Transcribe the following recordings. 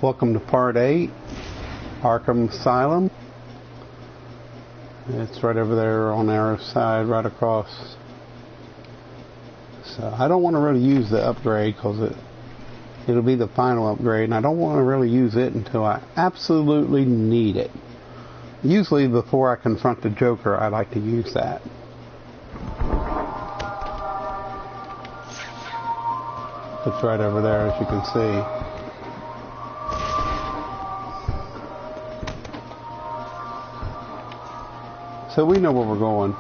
Welcome to part 8, Arkham Asylum. It's right over there on our side, right across. So I don't want to really use the upgrade because it'll be the final upgrade, and I don't want to really use it until I absolutely need it. Usually before I confront the Joker, I like to use that. It's right over there, as you can see. So we know where we're going.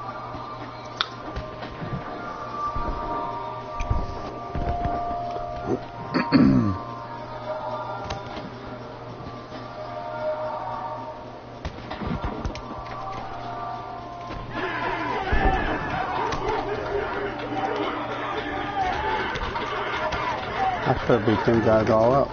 I should beat them guys all up.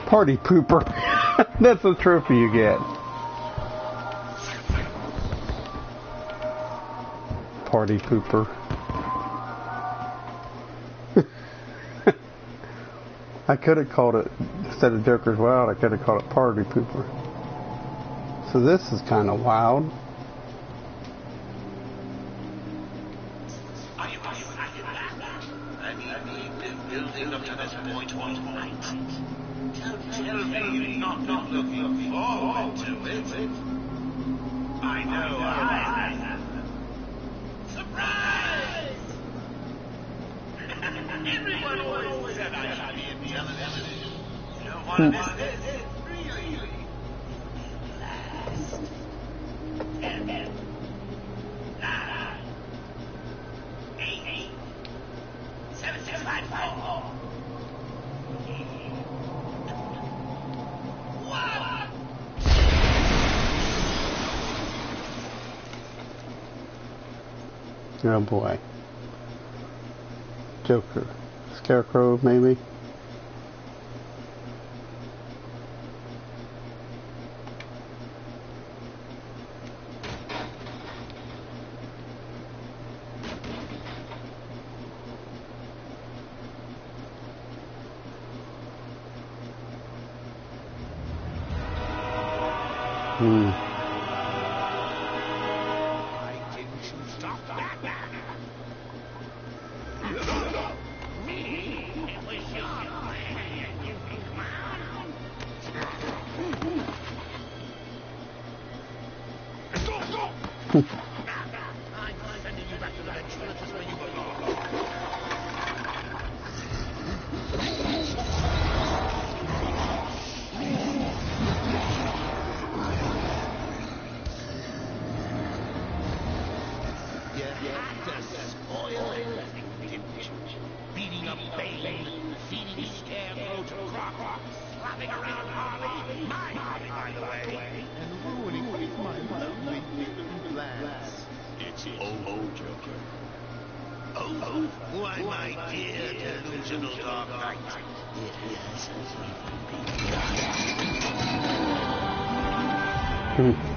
Party pooper. That's the trophy you get. Party pooper. I could have called it, instead of Joker's Wild, I could have called it Party Pooper. So this is kind of wild. Tell me you're not looking forward to it. I know I have. Surprise! Everyone always said I should be in television. You know what this is? Really? Last. 10, 9, 8, 7, 6, 5, 4. Oh boy. Joker. Scarecrow, maybe? Beating up Bane, feeding Scarecrow to Croc, slapping around Harley, my Harley, by the way, and ruining my lovely plans. It's Joker. Oh, why, my dear delusional Dark Knight, it hasn't even begun.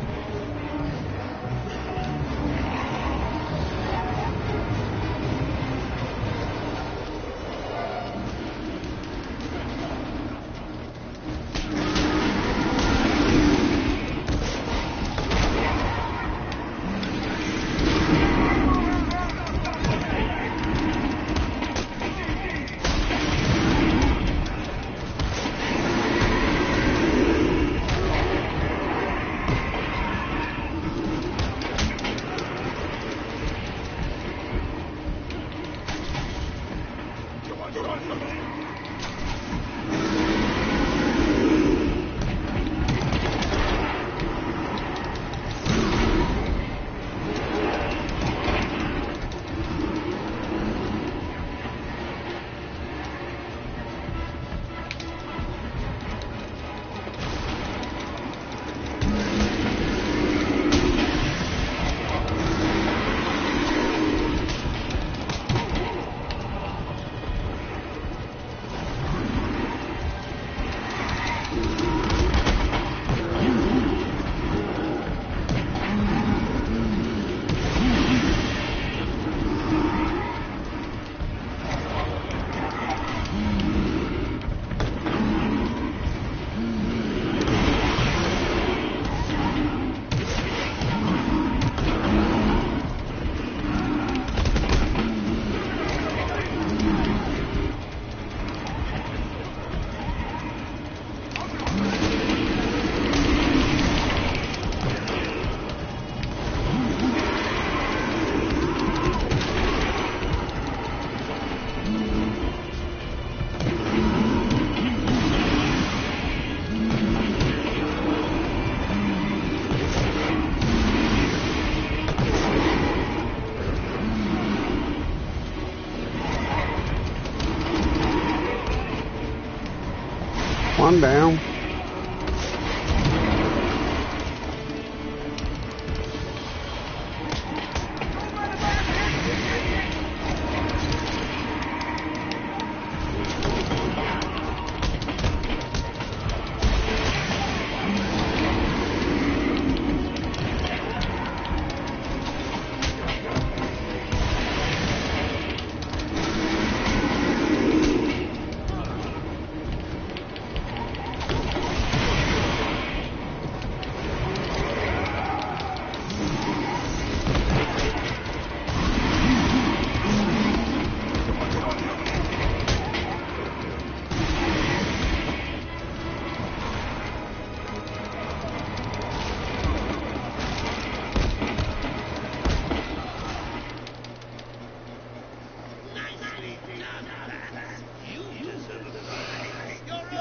one down.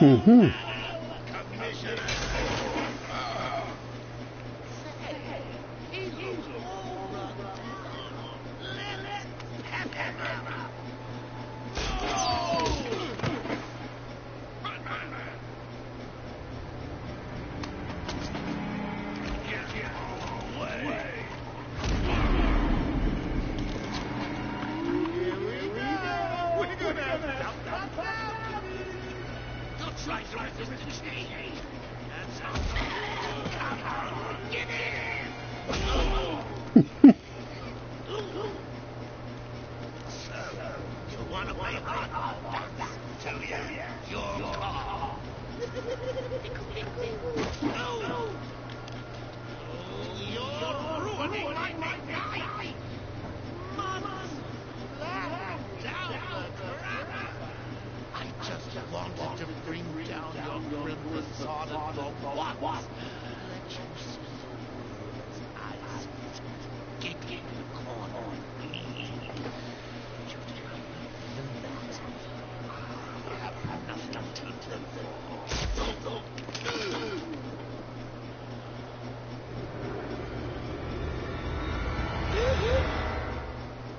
Mm-hmm.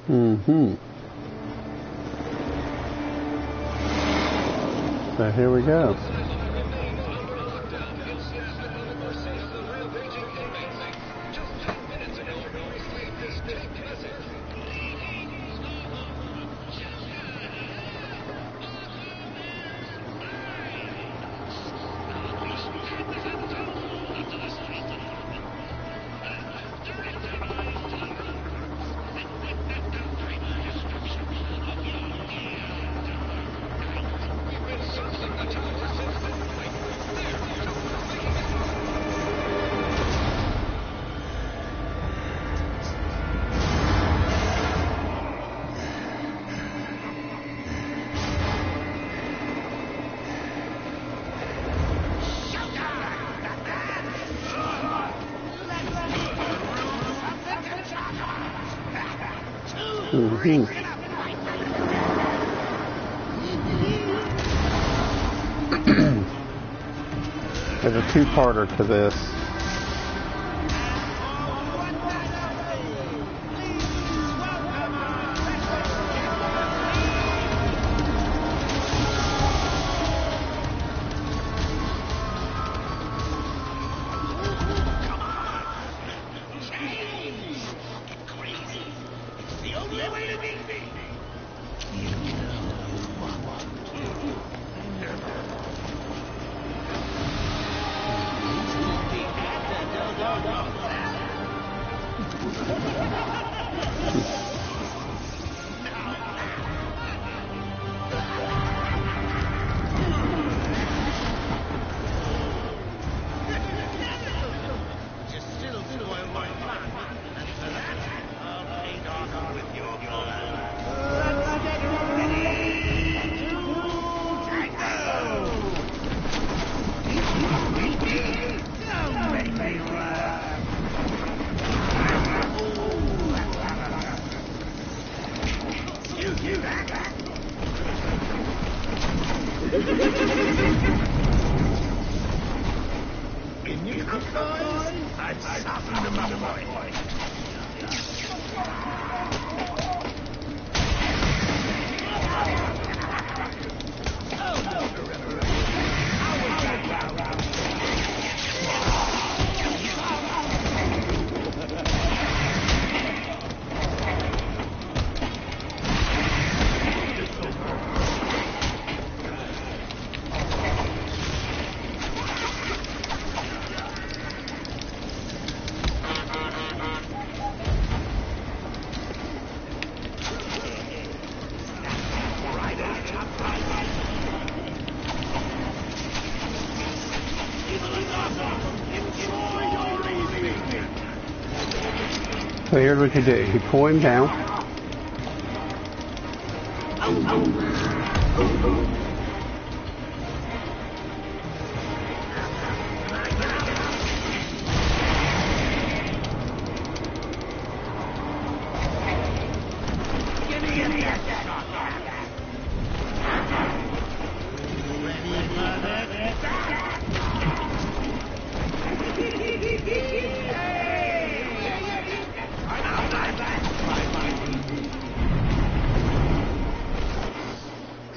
Mm-hmm. So here we go. Mm-hmm. There's a two-parter to this. So here's what you do. You pull him down.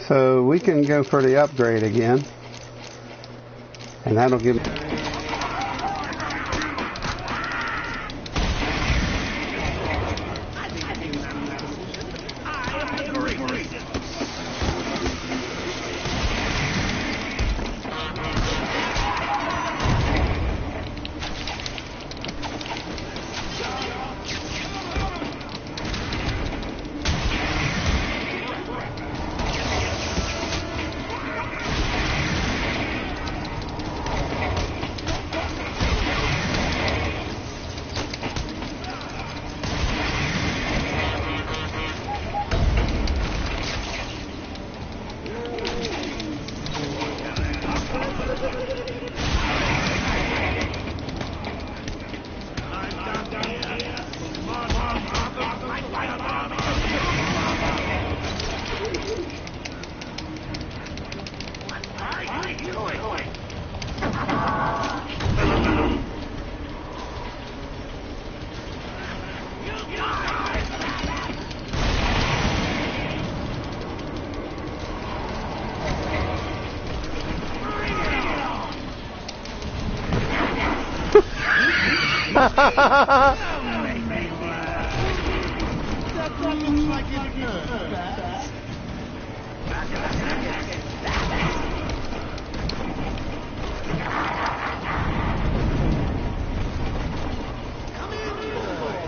So we can go for the upgrade again, and that'll give.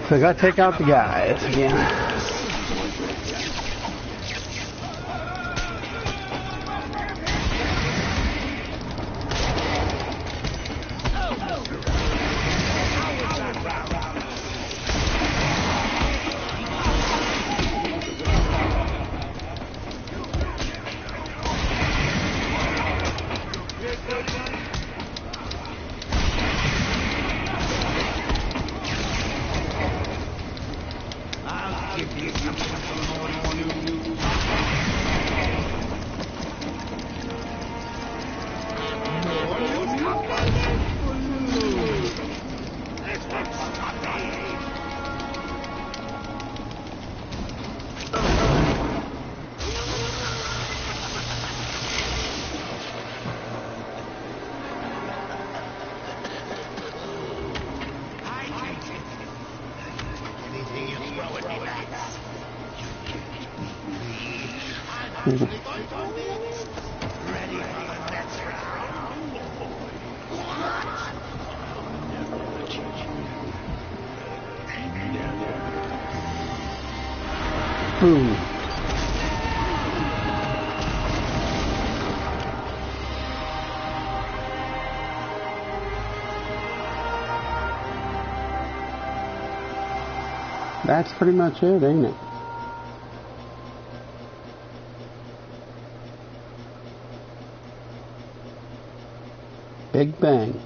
So I gotta take out the guys again. Boom. That's pretty much it, ain't it? Big bang.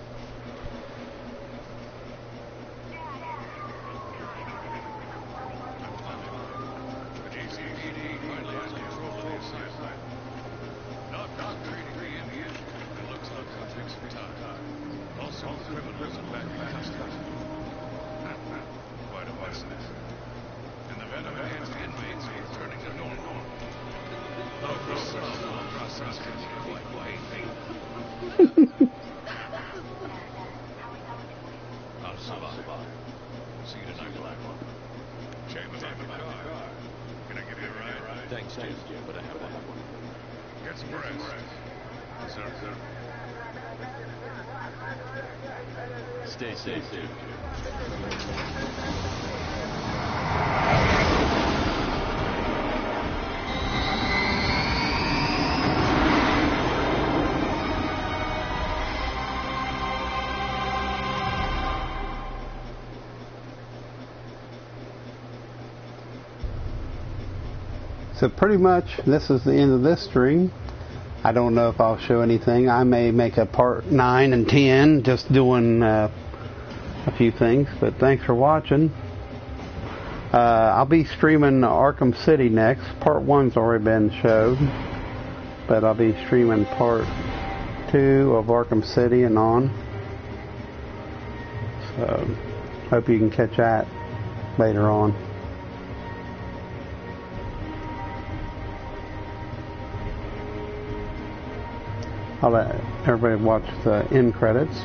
Stay safe. So pretty much this is the end of this stream. I don't know if I'll show anything. I may make a part 9 and 10 just doing a few things, but thanks for watching. I'll be streaming Arkham City next. Part 1's already been showed, but I'll be streaming part 2 of Arkham City and on. So hope you can catch that later on. I'll let everybody watch the end credits.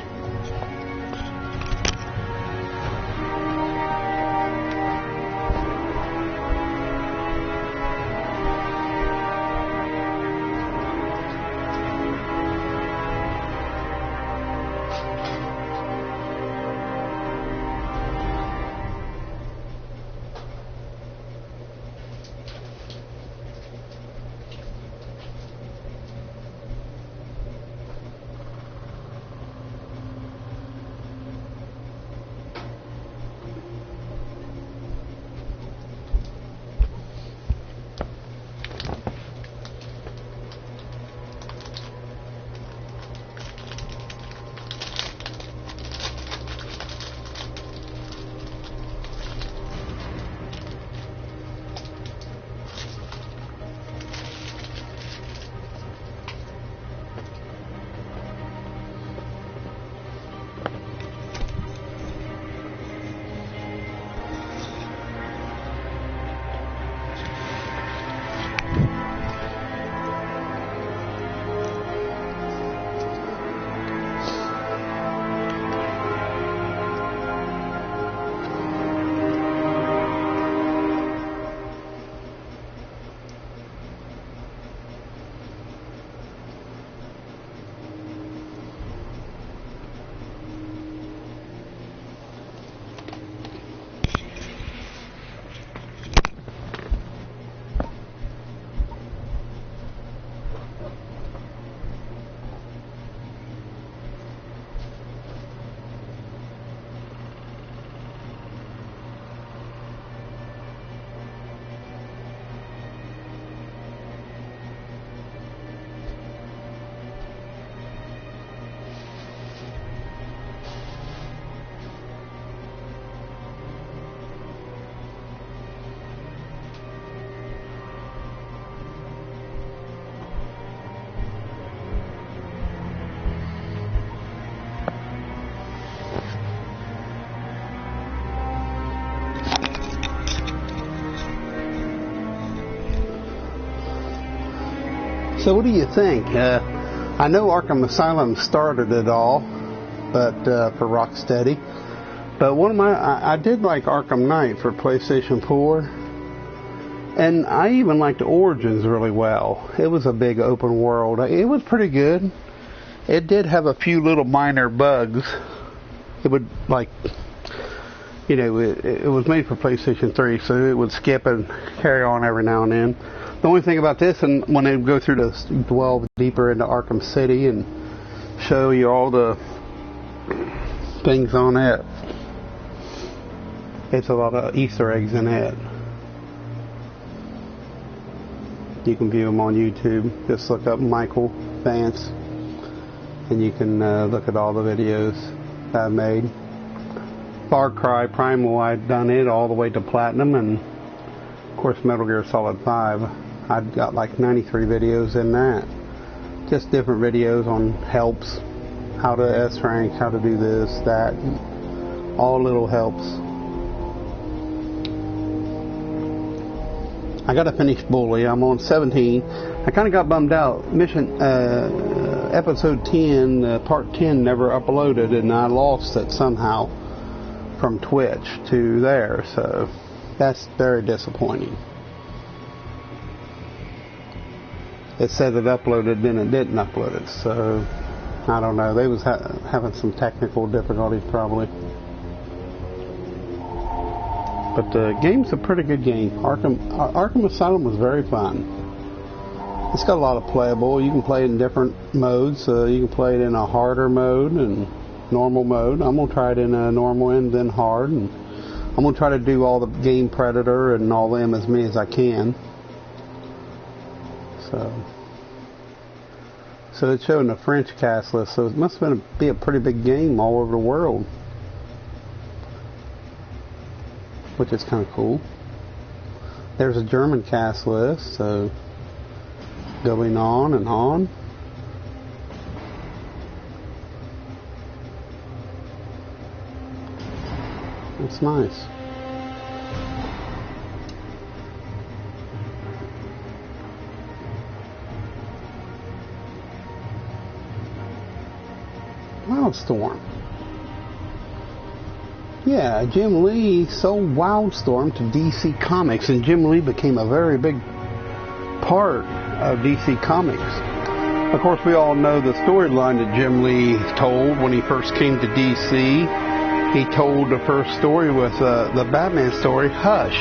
So what do you think? I know Arkham Asylum started it all, but for Rocksteady. But I did like Arkham Knight for PlayStation 4, and I even liked Origins really well. It was a big open world. It was pretty good. It did have a few little minor bugs. It would it was made for PlayStation 3, so it would skip and carry on every now and then. The only thing about this, and when they go through to delve deeper into Arkham City and show you all the things on it, it's a lot of Easter eggs in it. You can view them on YouTube. Just look up Michael Vance, and you can look at all the videos that I made. Far Cry Primal, I've done it all the way to Platinum, and of course Metal Gear Solid 5. I've got like 93 videos in that. Just different videos on helps, how to S rank, how to do this, that, all little helps. I gotta finish Bully. I'm on 17. I kind of got bummed out. Episode 10, part 10 never uploaded, and I lost it somehow from Twitch to there, so that's very disappointing. It said it uploaded, then it didn't upload it, so I don't know. They was having some technical difficulties probably. But the game's a pretty good game. Arkham Asylum was very fun. It's got a lot of playable. You can play it in different modes. You can play it in a harder mode and normal mode. I'm going to try it in a normal and then hard. And I'm going to try to do all the Game Predator and all them as many as I can. So it's showing the French cast list, so it must be a pretty big game all over the world, which is kind of cool. There's a German cast list, so going on and on. It's nice. Wildstorm. Yeah, Jim Lee sold Wildstorm to DC Comics, and Jim Lee became a very big part of DC Comics. Of course, we all know the storyline that Jim Lee told when he first came to DC. He told the first story with the Batman story, Hush.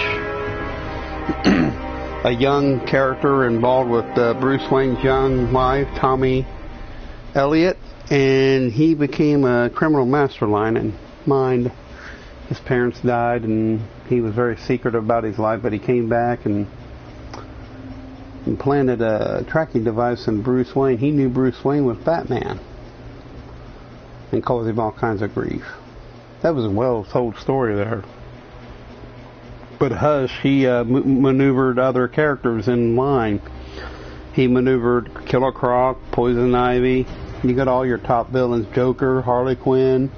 A young character involved with Bruce Wayne's young wife, Tommy Elliott, and he became a criminal mastermind. His parents died, and he was very secretive about his life, but he came back and implanted a tracking device in Bruce Wayne. He knew Bruce Wayne was Batman and caused him all kinds of grief. That was a well-told story there. But Hush, he maneuvered other characters in line. He maneuvered Killer Croc, Poison Ivy. You got all your top villains: Joker, Harley Quinn,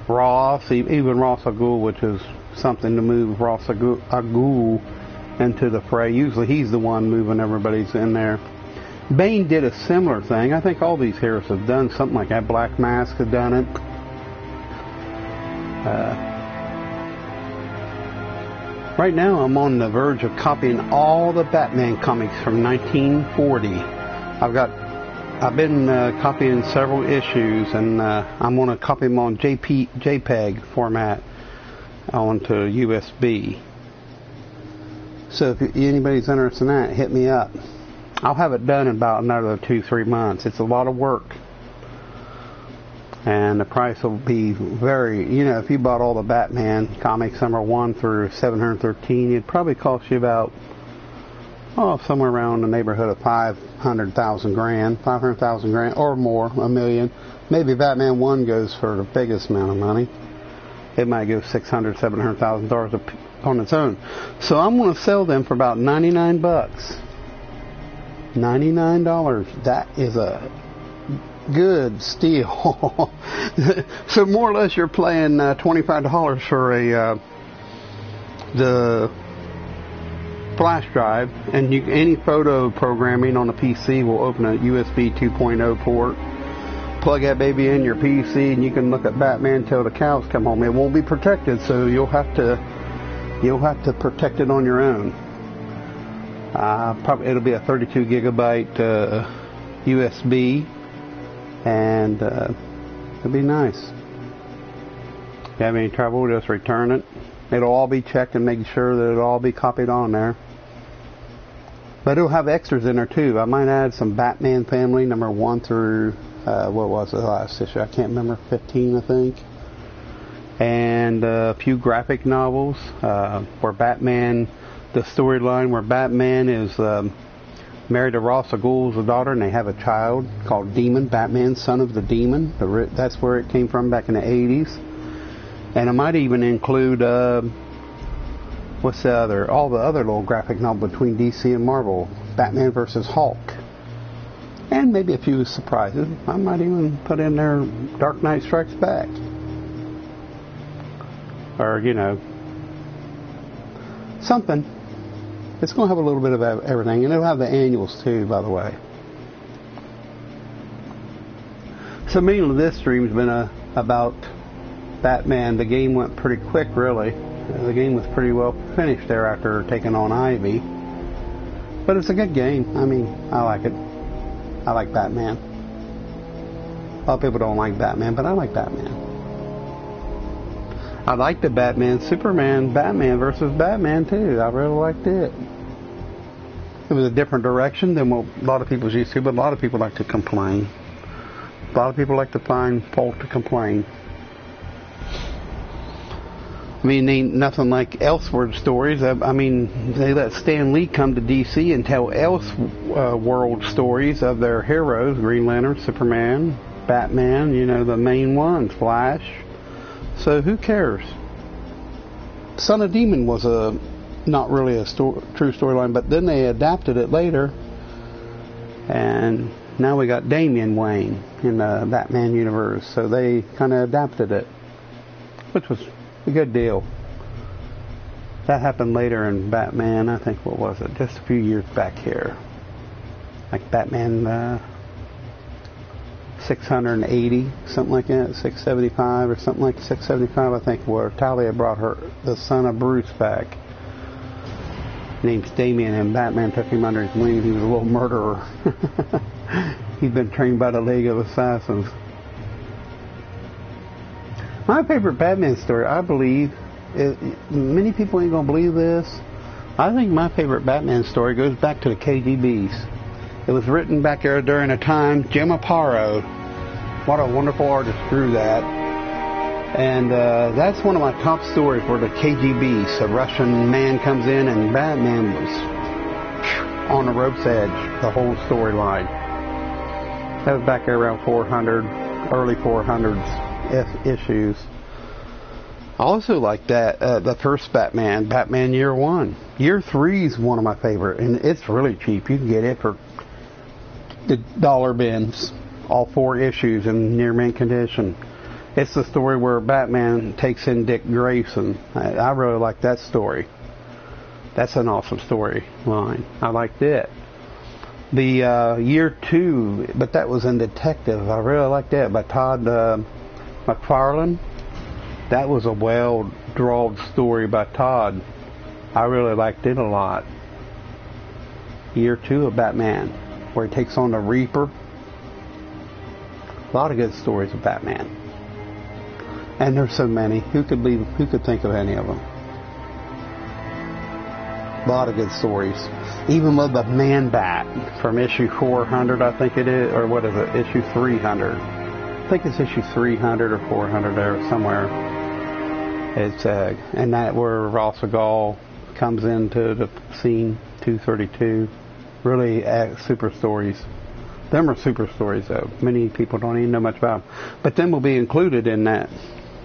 Ross, even Ra's al Ghul, which is something to move Ra's al Ghul into the fray. Usually he's the one moving everybody's in there. Bane did a similar thing. I think all these heroes have done something like that. Black Mask have done it. Right now I'm on the verge of copying all the Batman comics from 1940. I've been copying several issues, and I'm going to copy them on JPEG format onto USB. So if anybody's interested in that, hit me up. I'll have it done in about another 2-3 months. It's a lot of work. And the price will be very, if you bought all the Batman comics number 1 through 713, it'd probably cost you about, somewhere around the neighborhood of 500,000 grand or more, $1 million. Maybe Batman 1 goes for the biggest amount of money. It might go $600,000, $700,000 on its own. So I'm going to sell them for about $99. $99. That is a good steal. So more or less you're paying $25 for the flash drive, and any photo programming on a PC will open a USB 2.0 port. Plug that baby in your PC, and you can look at Batman till the cows come home. It won't be protected, so you'll have to protect it on your own. Probably it'll be a 32 gigabyte USB, and it'll be nice. If you have any trouble, just return it. It'll all be checked and make sure that it'll all be copied on there. But it'll have extras in there too. I might add some Batman Family number 1 through what was the last issue? I can't remember, 15 I think. And a few graphic novels where Batman, the storyline where Batman is married to Ra's al Ghul's daughter, and they have a child called Demon, Batman, son of the Demon. That's where it came from back in the 80s. And I might even include all the other little graphic novels between DC and Marvel. Batman versus Hulk. And maybe a few surprises. I might even put in there Dark Knight Strikes Back. Or, something. It's going to have a little bit of everything. And it'll have the annuals too, by the way. So mainly this stream's been about Batman. The game went pretty quick, really. The game was pretty well finished there after taking on Ivy. But it's a good game. I mean, I like it. I like Batman. A lot of people don't like Batman, but I like Batman. I like the Batman, Superman, Batman versus Batman too. I really liked it. It was a different direction than what a lot of people used to, but a lot of people like to complain. A lot of people like to find fault to complain. I mean, ain't nothing like Elseworld stories. I mean, they let Stan Lee come to DC and tell Elseworld stories of their heroes: Green Lantern, Superman, Batman. You know, the main ones, Flash. So who cares? Son of Demon was not really a true storyline, but then they adapted it later, and now we got Damian Wayne in the Batman universe. So they kind of adapted it, which was a good deal. That happened later in Batman, I think, what was it? Just a few years back here. Like Batman 680, something like that, 675 or something like 675, I think, where Talia brought the son of Bruce back. Name's Damian, and Batman took him under his wing. He was a little murderer. He'd been trained by the League of Assassins. My favorite Batman story, I believe, many people ain't going to believe this. I think my favorite Batman story goes back to the KGBs. It was written back there during a time, Jim Aparo, what a wonderful artist, drew that. And that's one of my top stories for the KGBs. A Russian man comes in and Batman was on the rope's edge, the whole storyline. That was back there around 400, early 400s. Issues. I also like that the first Batman Year 1. Year 3 is one of my favorite, and it's really cheap. You can get it for the dollar bins, all 4 issues in near mint condition. It's the story where Batman takes in Dick Grayson. I really like that story. That's an awesome storyline. I liked it. The Year 2, but that was in Detective. I really liked that by Todd McFarlane. That was a well-drawn story by Todd. I really liked it a lot. Year 2 of Batman, where he takes on the Reaper. A lot of good stories of Batman. And there's so many. Who could think of any of them? A lot of good stories. Even with the Man-Bat from issue 400, I think it is, or what is it, issue 300. I think it's issue 300 or 400 there somewhere. It's and that where Ra's al Ghul comes into the scene, 232. Really super stories. Them are super stories though. Many people don't even know much about them. But them will be included in that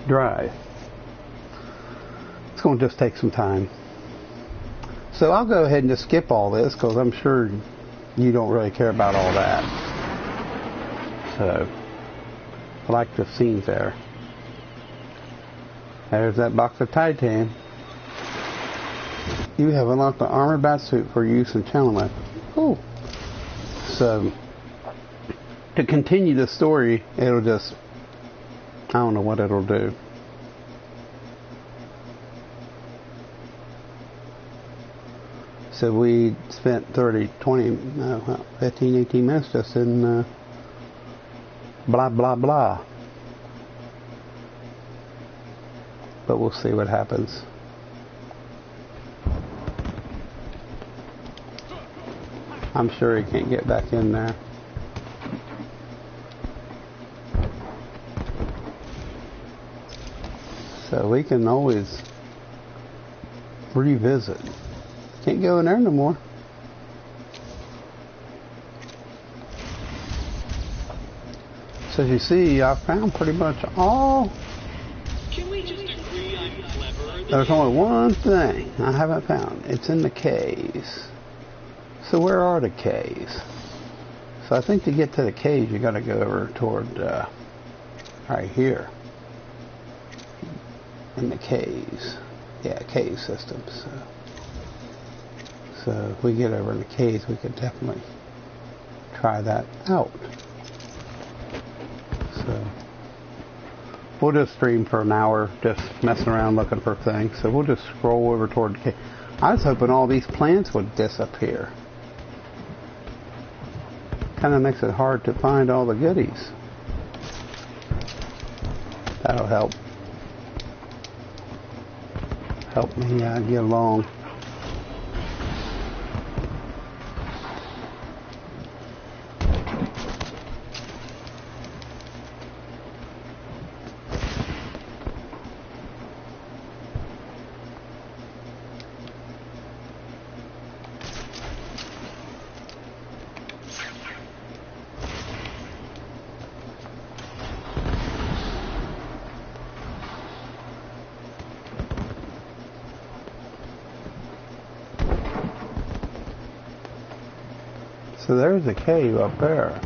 drive. It's going to just take some time. So I'll go ahead and just skip all this because I'm sure you don't really care about all that. So I like the scenes there. There's that box of Titan. You have unlocked the armored batsuit for use in Channel. Cool. So to continue the story, it'll just, I don't know what it'll do. So we spent 15, 18 minutes just in blah, blah, blah. But we'll see what happens. I'm sure he can't get back in there. So we can always revisit. Can't go in there no more. So as you see, I found pretty much all. Can we just agree I'm clever? There's only one thing I haven't found. It's in the caves. So where are the caves? So I think to get to the caves, you got to go over toward right here in the caves. Yeah, cave systems. So if we get over in the caves, we could definitely try that out. So we'll just stream for an hour, just messing around looking for things. So we'll just scroll over toward the cave. I was hoping all these plants would disappear. Kind of makes it hard to find all the goodies. That'll help. Help me get along. So there's a cave up there.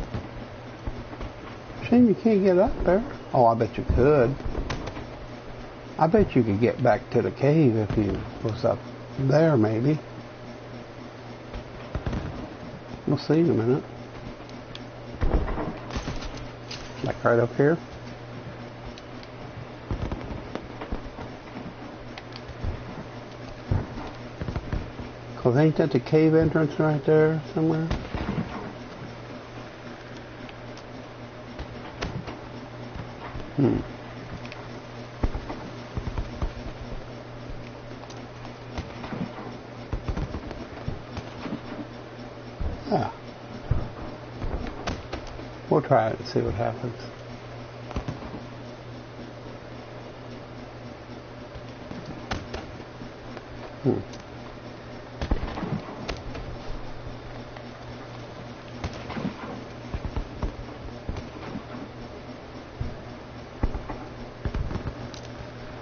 Shame you can't get up there. Oh, I bet you could. I bet you could get back to the cave if you was up there, maybe. We'll see in a minute. Like right up here. Cause ain't that the cave entrance right there somewhere? Ah. We'll try it and see what happens.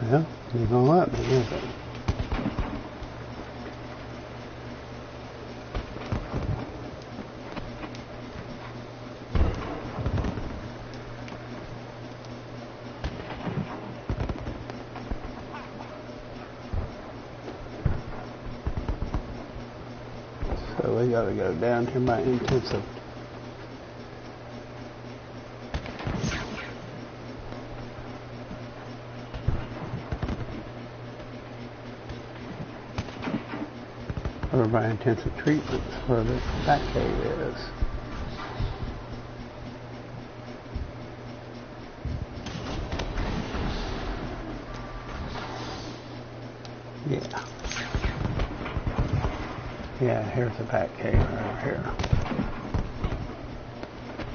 Well, you know what? Is it? So we gotta go down here by intensive. Over by intensive treatment where the back cave is. Yeah. Yeah, here's the back cave right over here.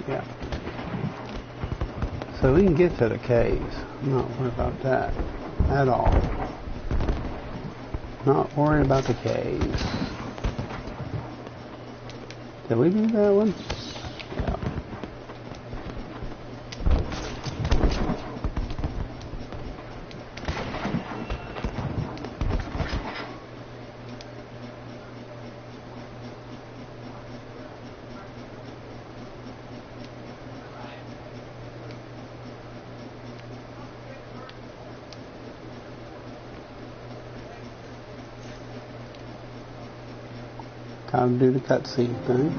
Yeah. So we can get to the caves. I'm not worried about that at all. Not worried about the caves. Did we do that one? Yeah. Time to do the cutscene thing.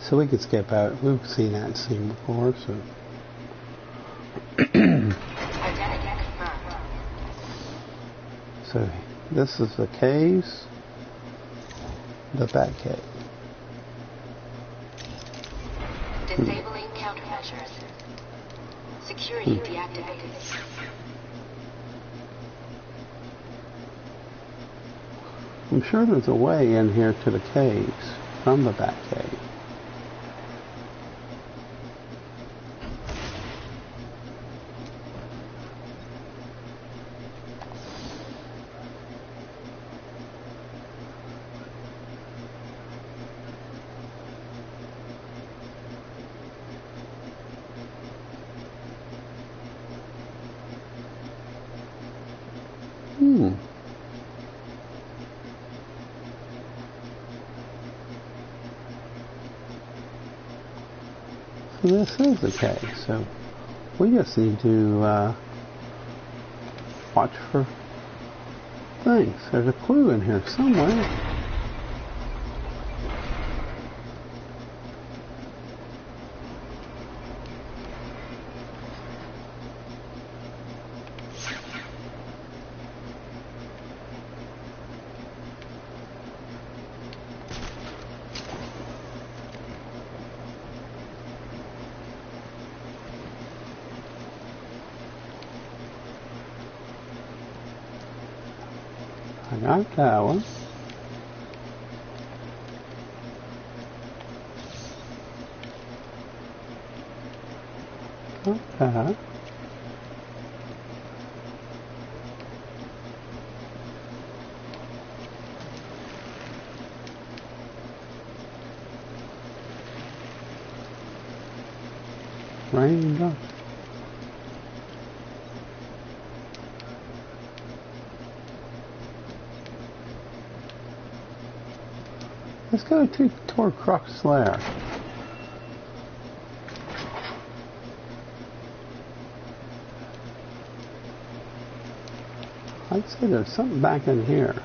So we could skip out. We've seen that scene before, so. So this is the caves, the back cave. Disabling countermeasures. Security deactivated. I'm sure there's a way in here to the caves from the back cave. So this is the cave, so we just need to watch for things. There's a clue in here somewhere. I got that one. Got that. Raindrops. Let's go toward Croc's lair. I'd say there's something back in here.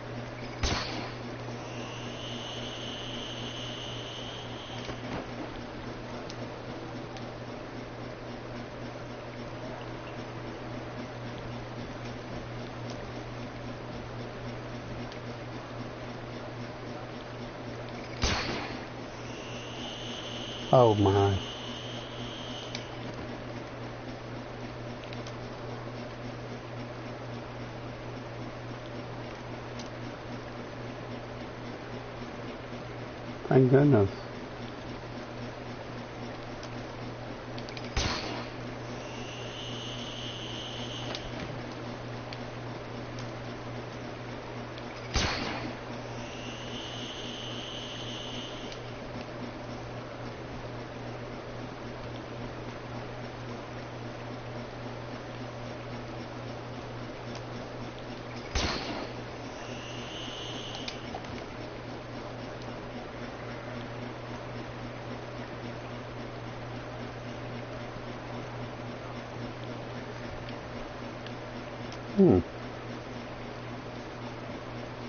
Oh my. Thank goodness.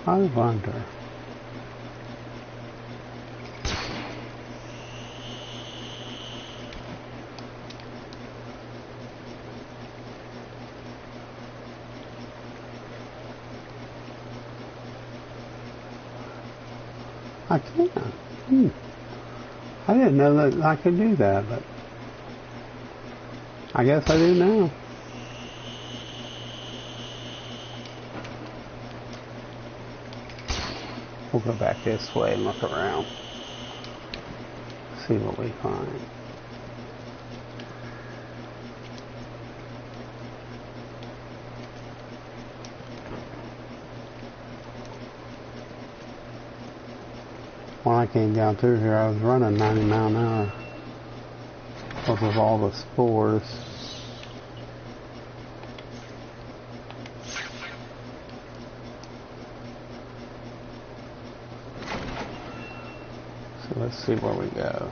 I wonder. I can. I didn't know that I could do that, but I guess I do now. We'll go back this way and look around. See what we find. When I came down through here, I was running 90 miles an hour because of all the spores. So let's see where we go.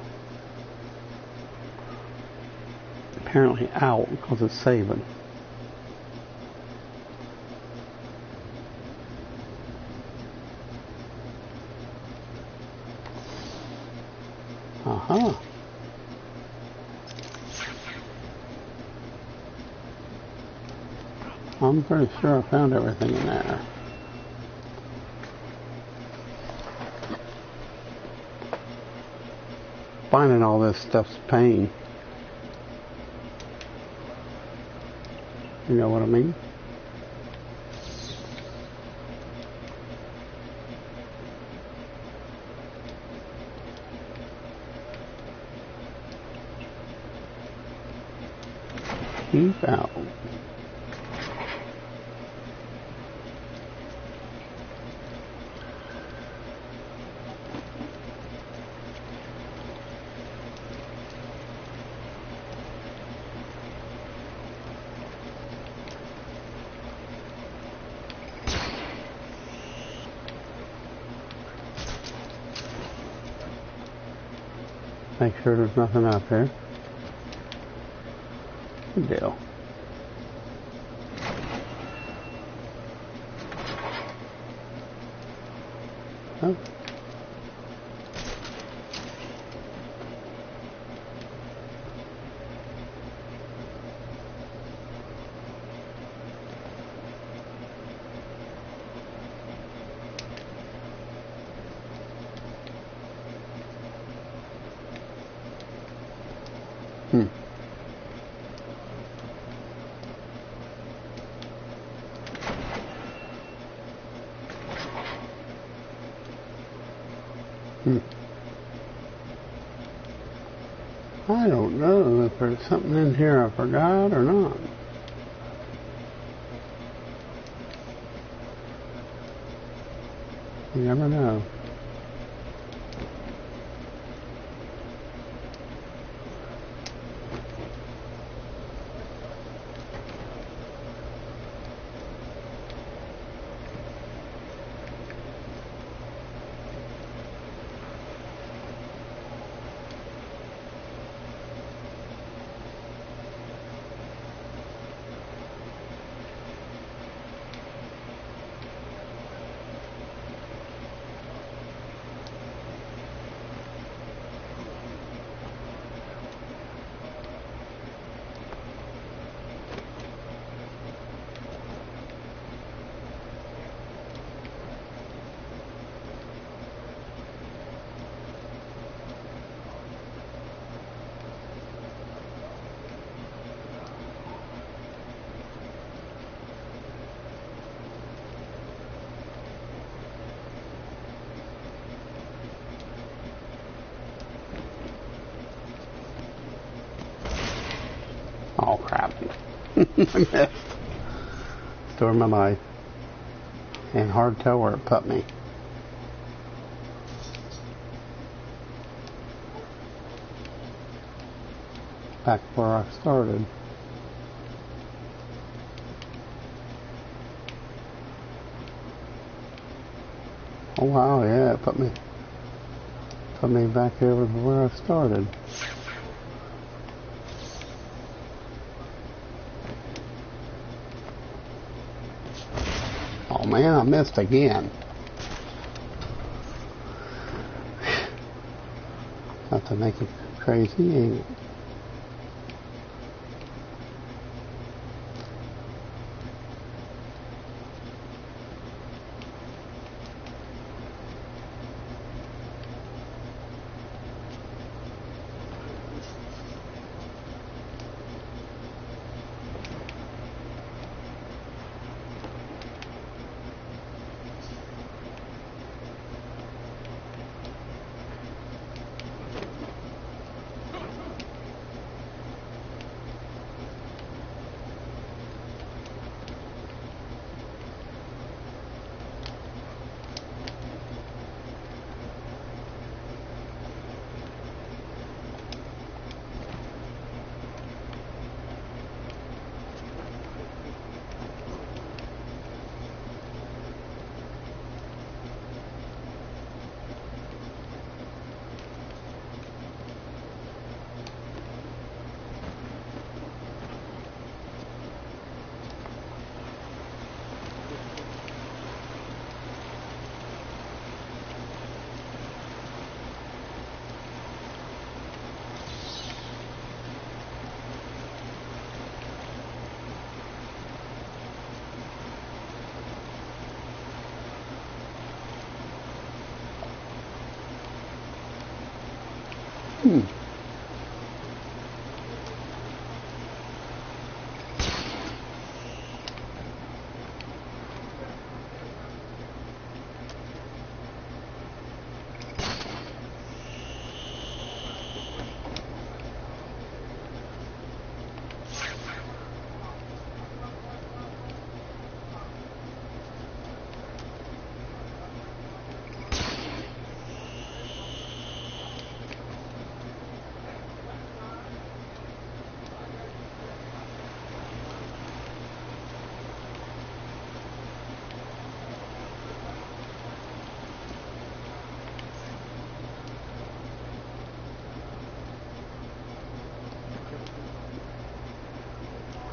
Apparently out because it's saving. Uh-huh. I'm pretty sure I found everything in there. Finding all this stuff's pain. You know what I mean? Keep out. Make sure there's nothing up here. Good deal. Oh. I don't know if there's something in here I forgot or not. You never know. crap. I missed. Story of my life. And hard to tell where it put me. Back where I started. Oh wow, yeah, it put me back over to where I started. Oh man, I missed again. Not to make it crazy, ain't it?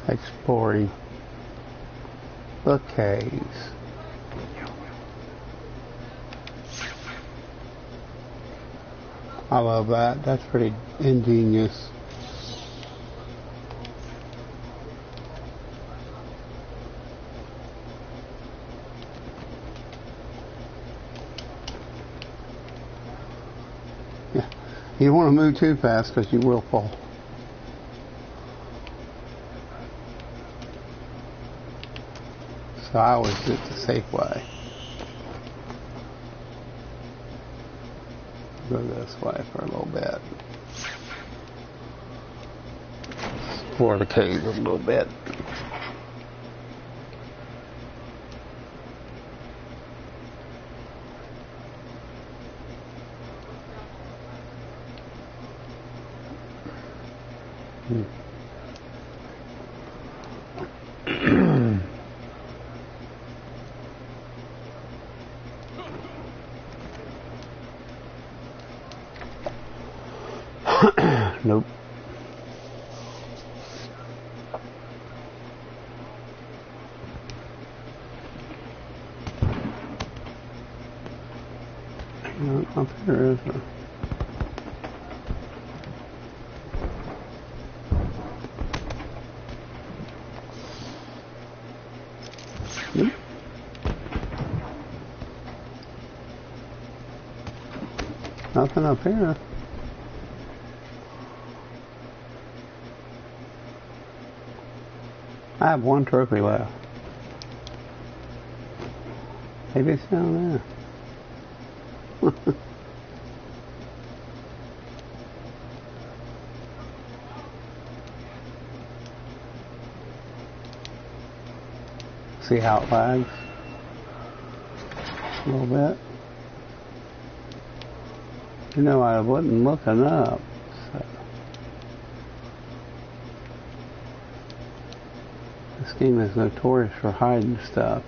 Exploring the caves. I love that. That's pretty ingenious. Yeah. You don't want to move too fast because you will fall. So I always do it the safe way. Go this way for a little bit. Explore the cave a little bit. Nope. No, up here is a... Nope. Nothing up here. I have one trophy left. Maybe it's down there. See how it lags? A little bit. You know, I wasn't looking up. So. This game is notorious for hiding stuff.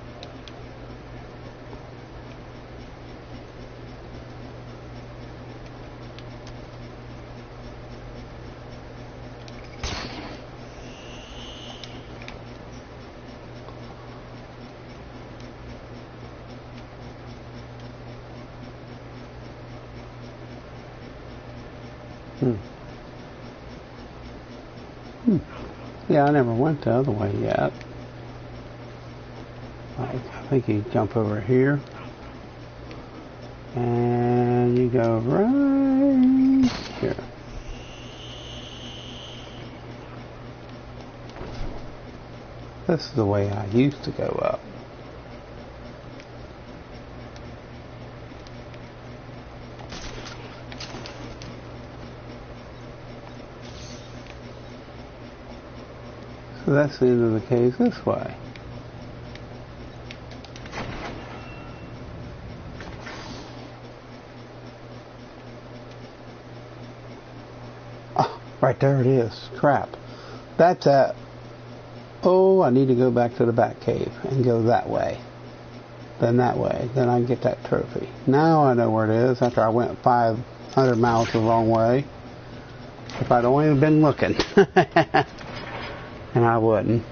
Yeah, I never went the other way yet. I think you jump over here. And you go right here. This is the way I used to go up. So that's the end of the cave this way. Oh, right there it is. Crap. That's at... Oh, I need to go back to the back cave and go that way. Then that way. Then I can get that trophy. Now I know where it is after I went 500 miles the wrong way. If I'd only been looking. And I wouldn't.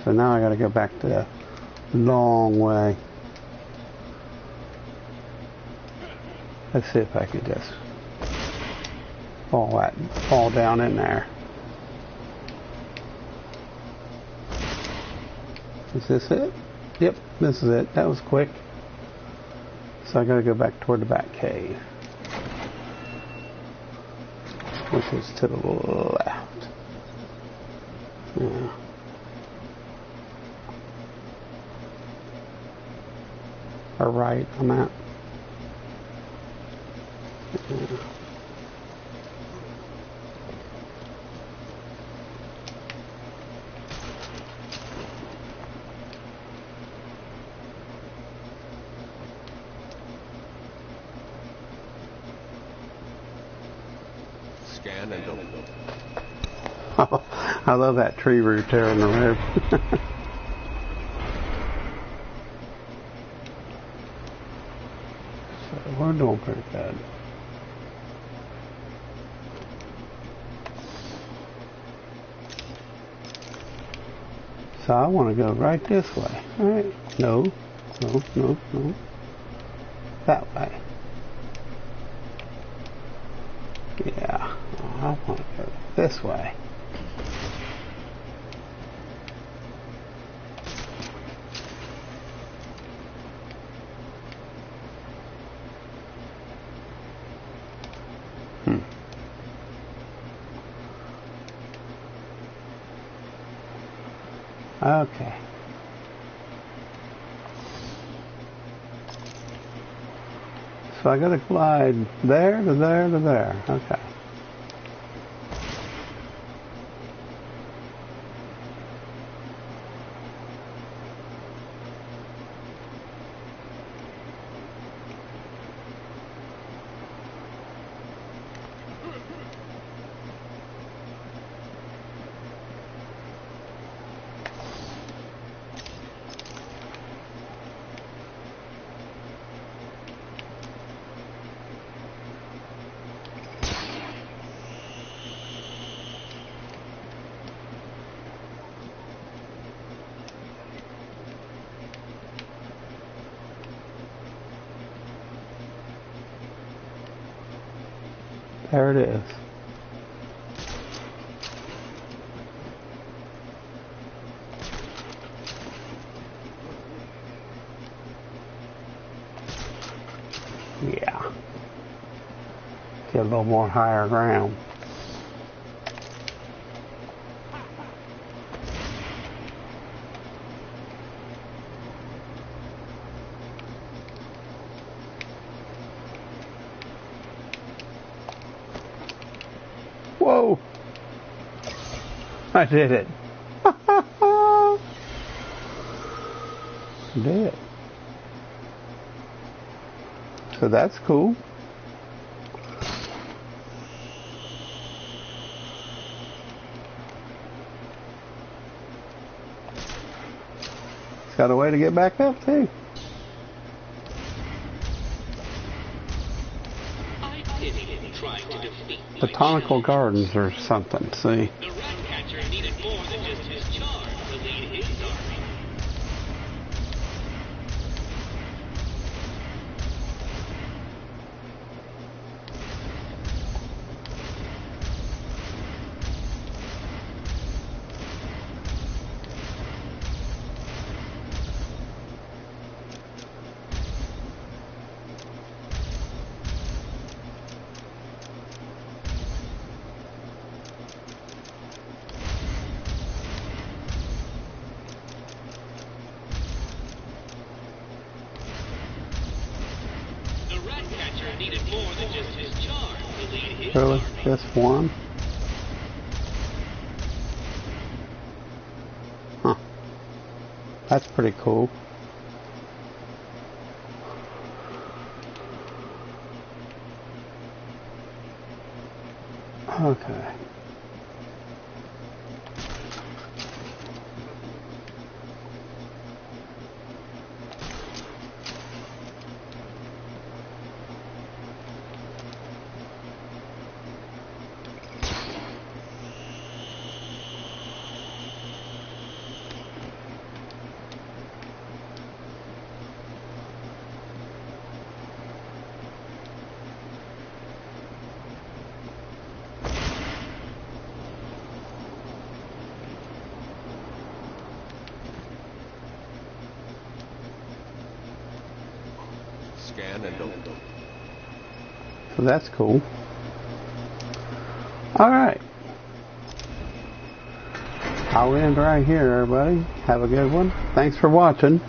So now I gotta go back the long way. Let's see if I can just fall down in there. Is this it? Yep, this is it. That was quick. So I gotta go back toward the back cave. Which is to the left. Yeah. Or right, I'm at. Yeah. Scan and open. I love that tree root there in the road. So we're doing pretty good. So I want to go right this way. All right. No. That way. Yeah. I want to go this way. Okay. So I gotta glide there to there to there. Okay. There it is. Yeah. Get a little more higher ground. Whoa! I did it. Dead. So that's cool. It's got a way to get back up too. I pity him trying to defeat my Botanical challenge. gardens or something, see. The rat catcher needed more than just his charm to lead his army. The rat catcher needed more than just his charm to lead his Really? army. Just one? Huh. That's pretty cool. Okay. Scan and open. So that's cool. Alright. I'll end right here, everybody. Have a good one. Thanks for watching.